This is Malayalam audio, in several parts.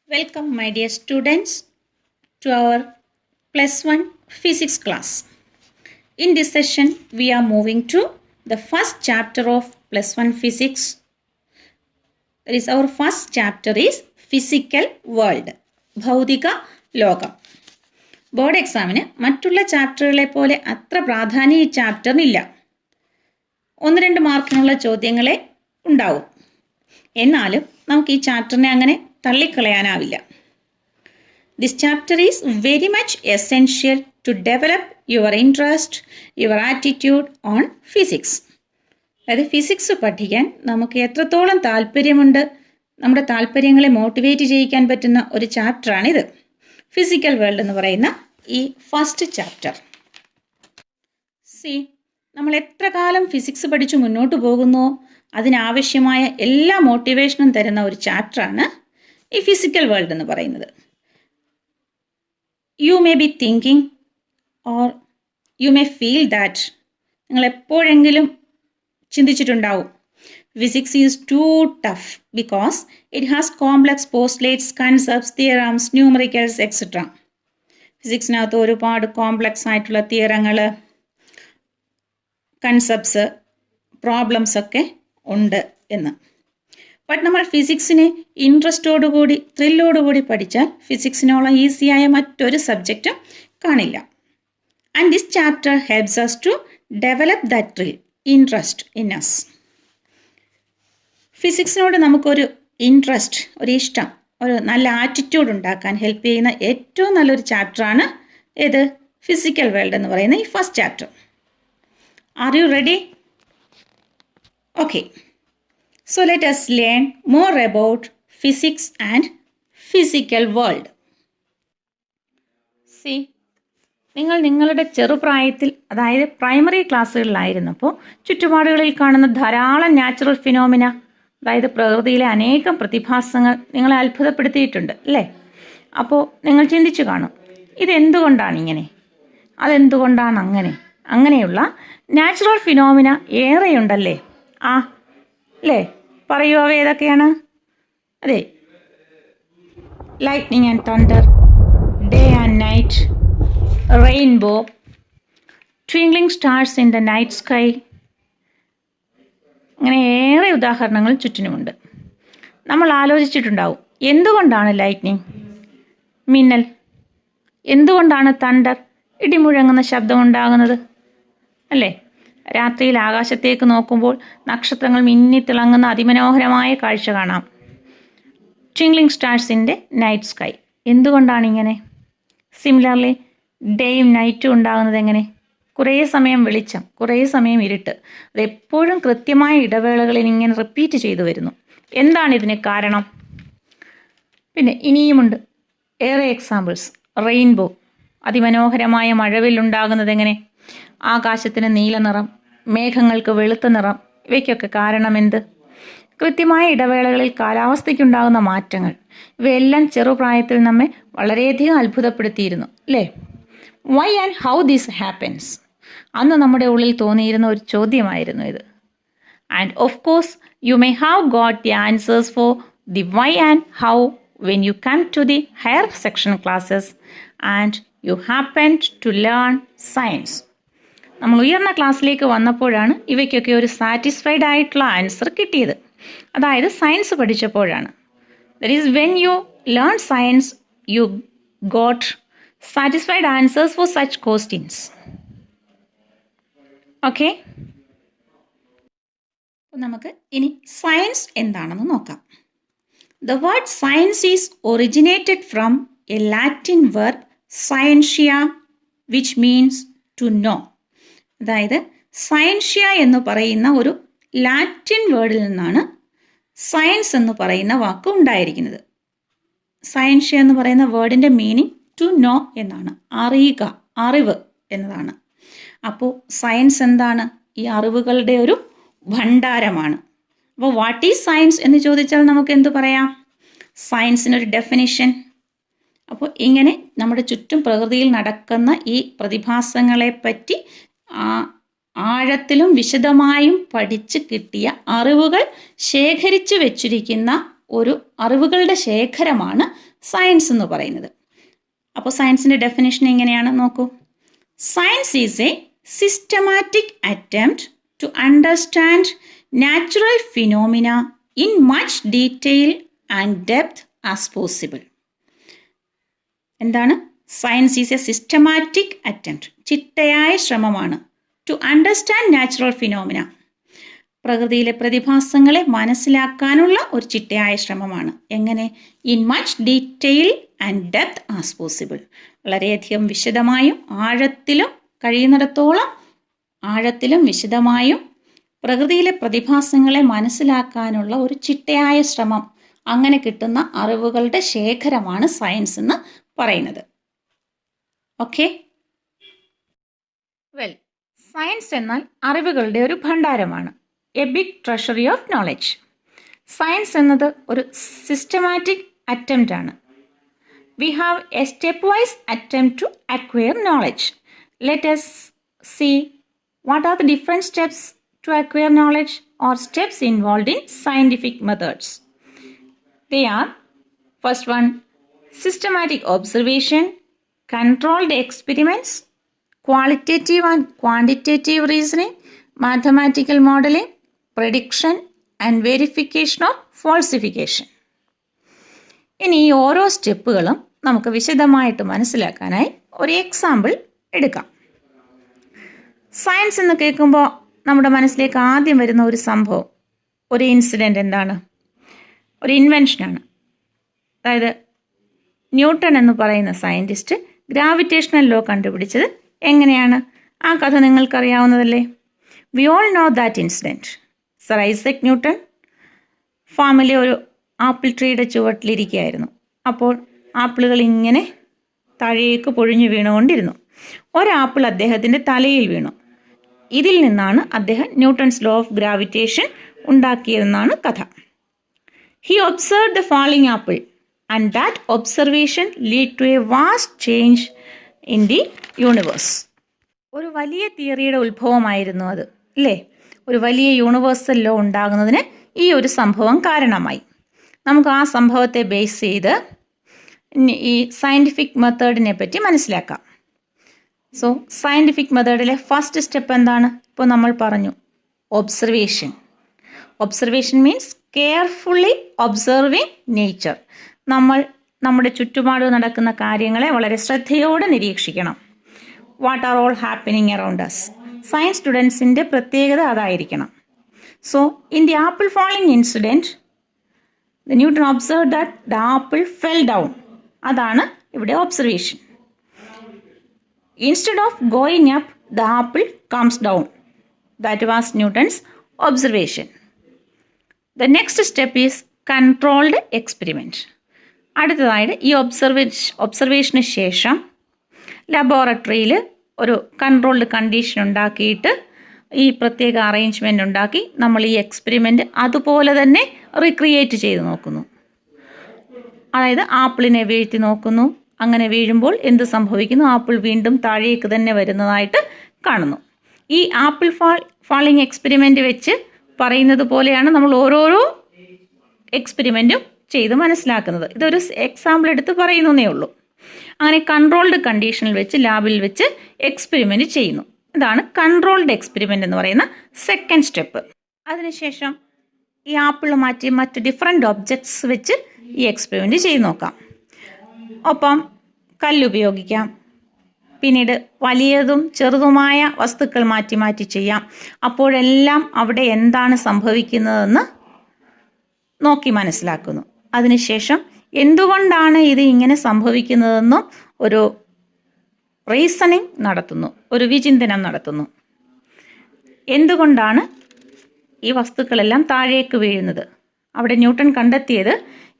Welcome, my dear students, to our plus 1 physics class. In this session, we are moving to the first chapter of plus 1 physics. That is, our first chapter is physical world. ഭൗതിക ലോകം. ബോർഡ് എക്സാമിന് മറ്റുള്ള ചാപ്റ്ററുകളെ പോലെ അത്ര പ്രാധാന്യം ഈ ചാപ്റ്ററിനില്ല. 1-2 മാർക്കിനുള്ള ചോദ്യങ്ങളെ ഉണ്ടാവും. എന്നാലും നമുക്ക് ഈ ചാപ്റ്ററിനെ അങ്ങനെ തള്ളിക്കളയാനാവില്ല. This chapter is very much essential to develop your interest, your attitude on physics. അതായത് ഫിസിക്സ് പഠിക്കാൻ നമുക്ക് എത്രത്തോളം താല്പര്യമുണ്ട്, നമ്മുടെ താല്പര്യങ്ങളെ മോട്ടിവേറ്റ് ചെയ്യിക്കാൻ പറ്റുന്ന ഒരു ചാപ്റ്ററാണിത്. ഫിസിക്കൽ വേൾഡ് എന്ന് പറയുന്ന ഈ ഫസ്റ്റ് ചാപ്റ്റർ. നമ്മൾ എത്ര കാലം ഫിസിക്സ് പഠിച്ച് മുന്നോട്ട് പോകുന്നോ അതിനാവശ്യമായ എല്ലാ മോട്ടിവേഷനും തരുന്ന ഒരു ചാപ്റ്ററാണ് ഈ ഫിസിക്കൽ വേൾഡ് എന്ന് പറയുന്നത്. You may be thinking or you may feel that, നിങ്ങൾ എപ്പോഴെങ്കിലും ചിന്തിച്ചിട്ടുണ്ടാവും, physics is too tough because it has complex postulates, concepts, theorems, numericals etcetera. ഫിസിക്സിനകത്ത് ഒരുപാട് കോംപ്ലക്സ് ആയിട്ടുള്ള തിയറങ്ങൾ, കൺസെപ്റ്റ്സ്, പ്രോബ്ലംസ് ഒക്കെ ഉണ്ട് എന്ന്. ബട്ട് നമ്മൾ ഫിസിക്സിനെ ഇൻട്രസ്റ്റോടുകൂടി ത്രില്ലോടുകൂടി പഠിച്ചാൽ ഫിസിക്സിനോളം ഈസിയായ മറ്റൊരു സബ്ജക്റ്റും കാണില്ല. And this chapter helps us to develop that thrill, interest in us. ഫിസിക്സിനോട് നമുക്കൊരു ഇൻട്രസ്റ്റ്, ഒരു ഇഷ്ടം, ഒരു നല്ല ആറ്റിറ്റ്യൂഡ് ഉണ്ടാക്കാൻ ഹെൽപ്പ് ചെയ്യുന്ന ഏറ്റവും നല്ലൊരു ചാപ്റ്ററാണ് ഏത്? ഫിസിക്കൽ വേൾഡ് എന്ന് പറയുന്ന ഈ first chapter. Are you ready? Okay. So let us learn more about physics and physical world. See, നിങ്ങൾ നിങ്ങളുടെ ചെറുപ്രായത്തിൽ, അതായത് പ്രൈമറി ക്ലാസ്സുകളിലായിരുന്നപ്പോൾ ചുറ്റുപാടുകളിൽ കാണുന്ന ധാരാളം നാച്ചുറൽ ഫിനോമിന, അതായത് പ്രകൃതിയിലെ അനേകം പ്രതിഭാസങ്ങൾ നിങ്ങളെ അത്ഭുതപ്പെടുത്തിയിട്ടുണ്ട് അല്ലേ? അപ്പോൾ നിങ്ങൾ ചിന്തിച്ചു കാണും, ഇതെന്തുകൊണ്ടാണ് ഇങ്ങനെ, അതെന്തുകൊണ്ടാണ് അങ്ങനെ, അങ്ങനെയുള്ള നാച്ചുറൽ ഫിനോമിന ഏറെയുണ്ടല്ലേ? അല്ലേ? പറയൂ, അവ ഏതൊക്കെയാണ്? അതെ, lightning and thunder, day and night, rainbow, twinkling stars in the night sky, അങ്ങനെ ഏറെ ഉദാഹരണങ്ങൾ ചുറ്റിനുമുണ്ട്. നമ്മൾ ആലോചിച്ചിട്ടുണ്ടാവും, എന്തുകൊണ്ടാണ് ലൈറ്റ്നിങ്, മിന്നൽ, എന്തുകൊണ്ടാണ് തണ്ടർ, ഇടിമുഴങ്ങുന്ന ശബ്ദമുണ്ടാകുന്നത് അല്ലേ? രാത്രിയിൽ ആകാശത്തേക്ക് നോക്കുമ്പോൾ നക്ഷത്രങ്ങൾ മിന്നിത്തിളങ്ങുന്ന അതിമനോഹരമായ കാഴ്ച കാണാം. ട്വിങ്ക്ലിംഗ് സ്റ്റാർസിൻ്റെ നൈറ്റ് സ്കൈ, എന്തുകൊണ്ടാണ് ഇങ്ങനെ? സിമിലർലി ഡേയും നൈറ്റും ഉണ്ടാകുന്നത് എങ്ങനെ? കുറേ സമയം വെളിച്ചം, കുറേ സമയം ഇരുട്ട്, അതെപ്പോഴും കൃത്യമായ ഇടവേളകളിൽ ഇങ്ങനെ റിപ്പീറ്റ് ചെയ്തു വരുന്നു. എന്താണ് ഇതിന് കാരണം? പിന്നെ ഇനിയുമുണ്ട് ഏറെ എക്സാമ്പിൾസ്. റെയിൻബോ, അതിമനോഹരമായ മഴവില്ലുണ്ടാകുന്നത് എങ്ങനെ? ആകാശത്തിന് നീല നിറം, മേഘങ്ങൾക്ക് വെളുത്ത നിറം, ഇവയ്ക്കൊക്കെ കാരണം എന്ത്? കൃത്യമായ ഇടവേളകളിൽ കാലാവസ്ഥയ്ക്കുണ്ടാകുന്ന മാറ്റങ്ങൾ. ഇവയെല്ലാം ചെറുപ്രായത്തിൽ നമ്മെ വളരെയധികം അത്ഭുതപ്പെടുത്തിയിരുന്നു അല്ലേ? Why and how this happens, അന്ന് നമ്മുടെ ഉള്ളിൽ തോന്നിയിരുന്ന ഒരു ചോദ്യമായിരുന്നു ഇത്. And of course you may have got the answers for the why and how when you come to the higher section classes and you happen to learn science. നമ്മൾ ഉയർന്ന ക്ലാസ്സിലേക്ക് വന്നപ്പോഴാണ് ഇവയ്ക്കൊക്കെ ഒരു സാറ്റിസ്ഫൈഡ് ആയിട്ടുള്ള ആൻസർ കിട്ടിയത്. അതായത് സയൻസ് പഠിച്ചപ്പോഴാണ്. That is when you learn science you got satisfied answers for such questions. Okay, നമുക്ക് ഇനി സയൻസ് എന്താണെന്ന് നോക്കാം. The word science is originated from a Latin verb scientia, which means to know. അതായത് സയൻഷ്യ എന്ന് പറയുന്ന ഒരു ലാറ്റിൻ വേർഡിൽ നിന്നാണ് സയൻസ് എന്ന് പറയുന്ന വാക്ക് ഉണ്ടായിരിക്കുന്നത്. സയൻഷ്യ എന്ന് പറയുന്ന വേർഡിൻ്റെ മീനിങ് ടു നോ എന്നാണ്, അറിയുക, അറിവ് എന്നതാണ്. അപ്പോൾ സയൻസ് എന്താണ്? ഈ അറിവുകളുടെ ഒരു ഭണ്ഡാരമാണ്. അപ്പോൾ വാട്ട് ഈസ് സയൻസ് എന്ന് ചോദിച്ചാൽ നമുക്ക് എന്തു പറയാം? സയൻസിനൊരു ഡെഫിനിഷൻ. അപ്പോൾ ഇങ്ങനെ നമ്മുടെ ചുറ്റും പ്രകൃതിയിൽ നടക്കുന്ന ഈ പ്രതിഭാസങ്ങളെപ്പറ്റി ആഴത്തിലും വിശദമായും പഠിച്ച് കിട്ടിയ അറിവുകൾ ശേഖരിച്ചു വെച്ചിരിക്കുന്ന ഒരു അറിവുകളുടെ ശേഖരമാണ് സയൻസ് എന്ന് പറയുന്നത്. അപ്പോൾ സയൻസിൻ്റെ ഡെഫിനേഷൻ എങ്ങനെയാണ് നോക്കൂ. Science is a systematic attempt to understand natural phenomena in much detail and depth as possible. എന്താണ്? Science is a systematic attempt, ചിട്ടയായ ശ്രമമാണ്, ടു അണ്ടർസ്റ്റാൻഡ് നാച്ചുറൽ ഫിനോമിന, പ്രകൃതിയിലെ പ്രതിഭാസങ്ങളെ മനസ്സിലാക്കാനുള്ള ഒരു ചിട്ടയായ ശ്രമമാണ്. എങ്ങനെ? In much detail and depth as possible, വളരെയധികം വിശദമായും ആഴത്തിലും കഴിയുന്നിടത്തോളം ആഴത്തിലും വിശദമായും പ്രകൃതിയിലെ പ്രതിഭാസങ്ങളെ മനസ്സിലാക്കാനുള്ള ഒരു ചിട്ടയായ ശ്രമം, അങ്ങനെ കിട്ടുന്ന അറിവുകളുടെ ശേഖരമാണ് സയൻസ് എന്ന് പറയുന്നത്. ഓക്കെ, വെൽ, സയൻസ് എന്നാൽ അറിവുകളുടെ ഒരു ഭണ്ഡാരമാണ്, a big treasury of knowledge. Science എന്നത് ഒരു സിസ്റ്റമാറ്റിക് അറ്റംപ്റ്റ് ആണ്. We have a step wise attempt to acquire knowledge. Let us see what are the different steps to acquire knowledge or steps involved in scientific methods. They are, first one, systematic observation, controlled experiments, qualitative and quantitative reasoning, mathematical modeling, prediction and verification of falsification. ഇനി ഈ ഓരോ സ്റ്റെപ്പുകളും നമുക്ക് വിശദമായിട്ട് മനസ്സിലാക്കാനായി ഒരു എക്സാമ്പിൾ എടുക്കാം. സയൻസ് എന്ന് കേൾക്കുമ്പോൾ നമ്മുടെ മനസ്സിലേക്ക് ആദ്യം വരുന്ന ഒരു സംഭവം, ഒരു ഇൻസിഡൻറ്റ് എന്താണ്? ഒരു ഇൻവെൻഷനാണ്. അതായത് ന്യൂട്ടൺ എന്ന് പറയുന്ന സയൻറ്റിസ്റ്റ് ഗ്രാവിറ്റേഷണൽ ലോ കണ്ടുപിടിച്ചത് എങ്ങനെയാണ്? ആ കഥ നിങ്ങൾക്കറിയാവുന്നതല്ലേ. We all know that incident. Sir Isaac Newton ഫാമിലെ ഒരു ആപ്പിൾ ട്രീയുടെ ചുവട്ടിലിരിക്കുകയായിരുന്നു. അപ്പോൾ ആപ്പിളുകൾ ഇങ്ങനെ താഴേക്ക് പൊഴിഞ്ഞു വീണുകൊണ്ടിരുന്നു. ഒരാപ്പിൾ അദ്ദേഹത്തിൻ്റെ തലയിൽ വീണു. ഇതിൽ നിന്നാണ് അദ്ദേഹം ന്യൂട്ടൺസ് ലോ ഓഫ് ഗ്രാവിറ്റേഷൻ ഉണ്ടാക്കിയതെന്നാണ് കഥ. He observed the falling apple and that observation lead to a vast change in the universe. ഒരു വലിയ തിയറിയുടെ ഉത്ഭവമായിരുന്നു അത്, അല്ലേ? ഒരു വലിയ യൂണിവേഴ്സൽ ലോ ഉണ്ടാകുന്നതിന് ഈ ഒരു സംഭവം കാരണമായി. നമുക്ക് ആ സംഭവത്തെ ബേസ് ചെയ്ത് ഈ സയൻറ്റിഫിക് മെത്തേഡിനെ പറ്റി മനസ്സിലാക്കാം. സോ സയൻറ്റിഫിക് മെത്തേഡിലെ ഫസ്റ്റ് സ്റ്റെപ്പ് എന്താണ്? ഇപ്പോൾ നമ്മൾ പറഞ്ഞു, observation. Observation means carefully observing nature. നമ്മൾ നമ്മുടെ ചുറ്റുപാട് നടക്കുന്ന കാര്യങ്ങളെ വളരെ ശ്രദ്ധയോടെ നിരീക്ഷിക്കണം. What are all happening around us. Science സ്റ്റുഡൻസിൻ്റെ പ്രത്യേകത അതായിരിക്കണം. So in the apple falling incident, the Newton observe that the apple fell down. അതാണ് ഇവിടെ observation. Instead of going up, the apple comes down. That was Newton's observation. The next step is controlled experiment. അടുത്തതായിട്ട് ഈ ഒബ്സർവേഷന് ശേഷം ലബോറട്ടറിയിൽ ഒരു കൺട്രോൾഡ് കണ്ടീഷൻ ഉണ്ടാക്കിയിട്ട് ഈ പ്രത്യേക അറേഞ്ച്മെൻ്റ് ഉണ്ടാക്കി നമ്മൾ ഈ എക്സ്പെരിമെൻ്റ് അതുപോലെ തന്നെ റീക്രിയേറ്റ് ചെയ്ത് നോക്കുന്നു. അതായത് ആപ്പിളിനെ വീഴ്ത്തി നോക്കുന്നു. അങ്ങനെ വീഴുമ്പോൾ എന്ത് സംഭവിക്കുന്നു? ആപ്പിൾ വീണ്ടും താഴേക്ക് തന്നെ വരുന്നതായിട്ട് കാണുന്നു. ഈ ആപ്പിൾ ഫാളിംഗ് എക്സ്പെരിമെൻ്റ് വെച്ച് പറയുന്നത് പോലെയാണ് നമ്മൾ ഓരോരോ എക്സ്പെരിമെൻറ്റും ചെയ്ത് മനസ്സിലാക്കുന്നത്. ഇതൊരു എക്സാമ്പിൾ എടുത്ത് പറയുന്നതേ ഉള്ളൂ. അങ്ങനെ കൺട്രോൾഡ് കണ്ടീഷനിൽ വെച്ച് ലാബിൽ വെച്ച് എക്സ്പെരിമെൻറ്റ് ചെയ്യുന്നു. ഇതാണ് കൺട്രോൾഡ് എക്സ്പെരിമെൻ്റ് എന്ന് പറയുന്ന സെക്കൻഡ് സ്റ്റെപ്പ്. അതിനുശേഷം ഈ ആപ്പിൾ മാറ്റി മറ്റ് ഡിഫറെൻ്റ് ഒബ്ജക്ട്സ് വെച്ച് ഈ എക്സ്പെരിമെൻറ്റ് ചെയ്ത് നോക്കാം. ഒപ്പം കല്ലുപയോഗിക്കാം. പിന്നീട് വലിയതും ചെറുതുമായ വസ്തുക്കൾ മാറ്റി മാറ്റി ചെയ്യാം. അപ്പോഴെല്ലാം അവിടെ എന്താണ് സംഭവിക്കുന്നതെന്ന് നോക്കി മനസ്സിലാക്കുന്നു. അതിനുശേഷം എന്തുകൊണ്ടാണ് ഇത് ഇങ്ങനെ സംഭവിക്കുന്നതെന്നും ഒരു റീസണിങ് നടത്തുന്നു, ഒരു വിചിന്തനം നടത്തുന്നു. എന്തുകൊണ്ടാണ് ഈ വസ്തുക്കളെല്ലാം താഴേക്ക് വീഴുന്നത്? അവിടെ ന്യൂട്ടൺ കണ്ടെത്തിയത്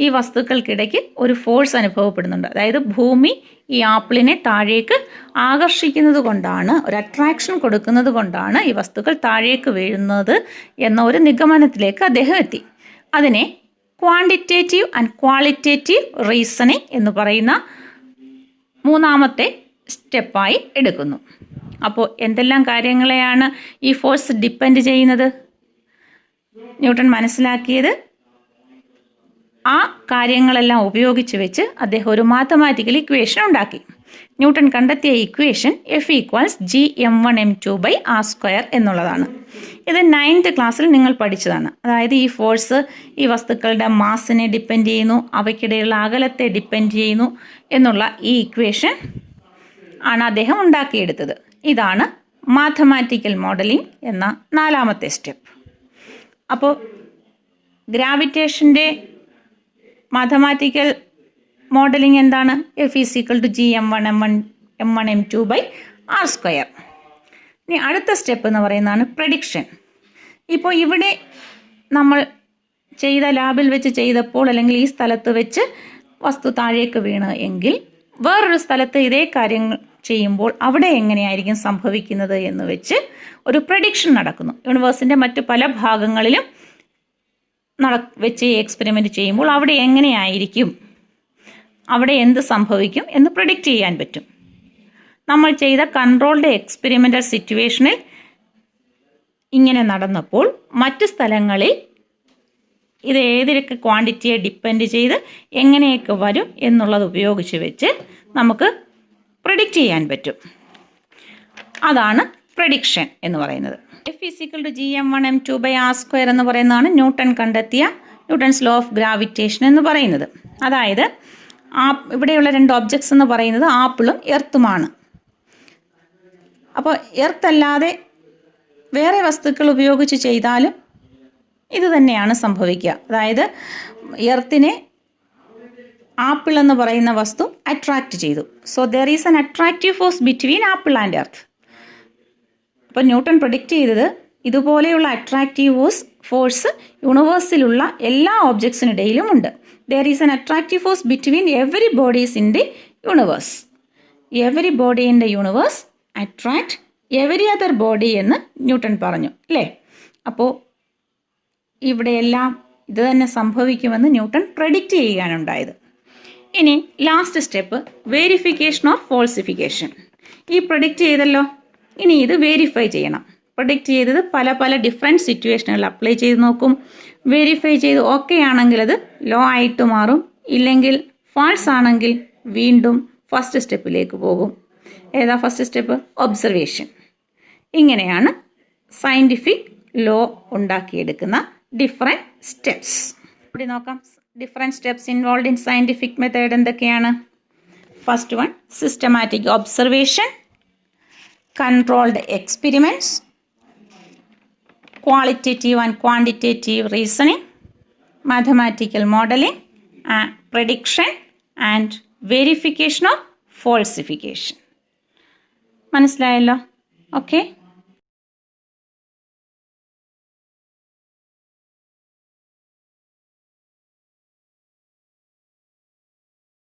ഈ വസ്തുക്കൾക്കിടയ്ക്ക് ഒരു ഫോഴ്സ് അനുഭവപ്പെടുന്നുണ്ട്. അതായത് ഭൂമി ഈ ആപ്പിളിനെ താഴേക്ക് ആകർഷിക്കുന്നത് കൊണ്ടാണ്, ഒരു അട്രാക്ഷൻ കൊടുക്കുന്നത് കൊണ്ടാണ് ഈ വസ്തുക്കൾ താഴേക്ക് വീഴുന്നത് എന്ന ഒരു നിഗമനത്തിലേക്ക് അദ്ദേഹം എത്തി. അതിനെ ക്വാണ്ടിറ്റേറ്റീവ് ആൻഡ് ക്വാളിറ്റേറ്റീവ് റീസണിങ് എന്ന് പറയുന്ന മൂന്നാമത്തെ സ്റ്റെപ്പായി എടുക്കുന്നു. അപ്പോൾ എന്തെല്ലാം കാര്യങ്ങളെയാണ് ഈ ഫോഴ്സ് ഡിപ്പെൻഡ് ചെയ്യുന്നത്? ന്യൂട്ടൺ മനസ്സിലാക്കിയത് ആ കാര്യങ്ങളെല്ലാം ഉപയോഗിച്ച് വെച്ച് അദ്ദേഹം ഒരു മാത്തമാറ്റിക്കൽ ഇക്വേഷൻ ഉണ്ടാക്കി. ന്യൂട്ടൺ കണ്ടെത്തിയ ഇക്വേഷൻ F=gm1m2/r² എന്നുള്ളതാണ്. ഇത് 9th ക്ലാസ്സിൽ നിങ്ങൾ പഠിച്ചതാണ്. അതായത് ഈ ഫോഴ്സ് ഈ വസ്തുക്കളുടെ മാസിനെ ഡിപ്പെൻഡ് ചെയ്യുന്നു, അവയ്ക്കിടയിലുള്ള അകലത്തെ ഡിപ്പെൻഡ് ചെയ്യുന്നു എന്നുള്ള ഈ ഇക്വേഷൻ ആണ് അദ്ദേഹം ഉണ്ടാക്കിയെടുത്തത്. ഇതാണ് മാത്തമാറ്റിക്കൽ മോഡലിംഗ് എന്ന 4ാമത്തെ സ്റ്റെപ്പ്. അപ്പോൾ ഗ്രാവിറ്റേഷൻ്റെ മാത്തമാറ്റിക്കൽ മോഡലിംഗ് എന്താണ്? F=gm1m2/r². ഇനി അടുത്ത സ്റ്റെപ്പ് എന്ന് പറയുന്നതാണ് പ്രഡിക്ഷൻ. ഇപ്പോൾ ഇവിടെ നമ്മൾ ലാബിൽ വെച്ച് ചെയ്തപ്പോൾ അല്ലെങ്കിൽ ഈ സ്ഥലത്ത് വെച്ച് വസ്തു താഴേക്ക് വീണ് എങ്കിൽ വേറൊരു സ്ഥലത്ത് ഇതേ കാര്യങ്ങൾ ചെയ്യുമ്പോൾ അവിടെ എങ്ങനെയായിരിക്കും സംഭവിക്കുന്നത് എന്ന് വെച്ച് ഒരു പ്രഡിക്ഷൻ നടക്കുന്നു. യൂണിവേഴ്സിൻ്റെ മറ്റു പല ഭാഗങ്ങളിലും വെച്ച് എക്സ്പെരിമെൻ്റ് ചെയ്യുമ്പോൾ അവിടെ എങ്ങനെയായിരിക്കും, അവിടെ എന്ത് സംഭവിക്കും എന്ന് പ്രെഡിക്റ്റ് ചെയ്യാൻ പറ്റും. നമ്മൾ ചെയ്ത കൺട്രോൾഡ് എക്സ്പെരിമെൻ്റൽ സിറ്റുവേഷനിൽ ഇങ്ങനെ നടന്നപ്പോൾ മറ്റ് സ്ഥലങ്ങളിൽ ഇത് ഏതൊക്കെ ക്വാണ്ടിറ്റിയെ ഡിപ്പെൻഡ് ചെയ്ത് എങ്ങനെയൊക്കെ വരും എന്നുള്ളത് ഉപയോഗിച്ച് വെച്ച് നമുക്ക് പ്രെഡിക്റ്റ് ചെയ്യാൻ പറ്റും. അതാണ് പ്രഡിക്ഷൻ എന്ന് പറയുന്നത്. F=gm1m2/r² എന്ന് പറയുന്നതാണ് ന്യൂട്ടൺ കണ്ടെത്തിയ ന്യൂട്ടൺസ് ലോ ഓഫ് ഗ്രാവിറ്റേഷൻ എന്ന് പറയുന്നത്. അതായത് ഇവിടെയുള്ള 2 ഒബ്ജക്ട്സ് എന്ന് പറയുന്നത് ആപ്പിളും എർത്തുമാണ്. അപ്പോൾ എർത്ത് അല്ലാതെ വേറെ വസ്തുക്കൾ ഉപയോഗിച്ച് ചെയ്താലും ഇത് തന്നെയാണ് സംഭവിക്കുക. അതായത് എർത്തിനെ ആപ്പിൾ എന്ന് പറയുന്ന വസ്തു അട്രാക്റ്റ് ചെയ്തു. So there is an attractive force between apple and earth. അപ്പോൾ ന്യൂട്ടൺ പ്രൊഡിക്റ്റ് ചെയ്തത് ഇതുപോലെയുള്ള അട്രാക്റ്റീവ് ഫോഴ്സ് യൂണിവേഴ്സിലുള്ള എല്ലാ ഒബ്ജക്ട്സിനിടയിലും ഉണ്ട്. There is an attractive force between every bodies in the universe. Every body in the universe attract every other body എന്ന് ന്യൂട്ടൺ പറഞ്ഞു, അല്ലേ? അപ്പോൾ ഇവിടെയെല്ലാം ഇത് തന്നെ സംഭവിക്കുമെന്ന് ന്യൂട്ടൺ പ്രഡിക്റ്റ് ചെയ്യുകയാണ് ഉണ്ടായത്. ഇനി last step verification or falsification. ഈ പ്രഡിക്റ്റ് ചെയ്തല്ലോ, ഇനി ഇത് വെരിഫൈ ചെയ്യണം. പ്രഡിക്റ്റ് ചെയ്തത് പല ഡിഫറെൻറ്റ് സിറ്റുവേഷനുകളിൽ അപ്ലൈ ചെയ്ത് നോക്കും. വെരിഫൈ ചെയ്ത് ഓക്കെ ആണെങ്കിൽ അത് ലോ ആയിട്ട് മാറും, ഇല്ലെങ്കിൽ ഫാൾസ് ആണെങ്കിൽ വീണ്ടും ഫസ്റ്റ് സ്റ്റെപ്പിലേക്ക് പോകും. ഏതാ ഫസ്റ്റ് സ്റ്റെപ്പ്? ഒബ്സർവേഷൻ. ഇങ്ങനെയാണ് സയൻറ്റിഫിക് ലോ ഉണ്ടാക്കിയെടുക്കുന്ന ഡിഫറെൻറ്റ് സ്റ്റെപ്സ്. ഇവിടെ നോക്കാം. Different steps involve in scientific method എന്തൊക്കെയാണ്? First one systematic observation, controlled experiments, qualitative and quantitative reasoning, mathematical modeling, prediction and verification of falsification. മനസ്സിലായല്ലോ? ഓക്കെ.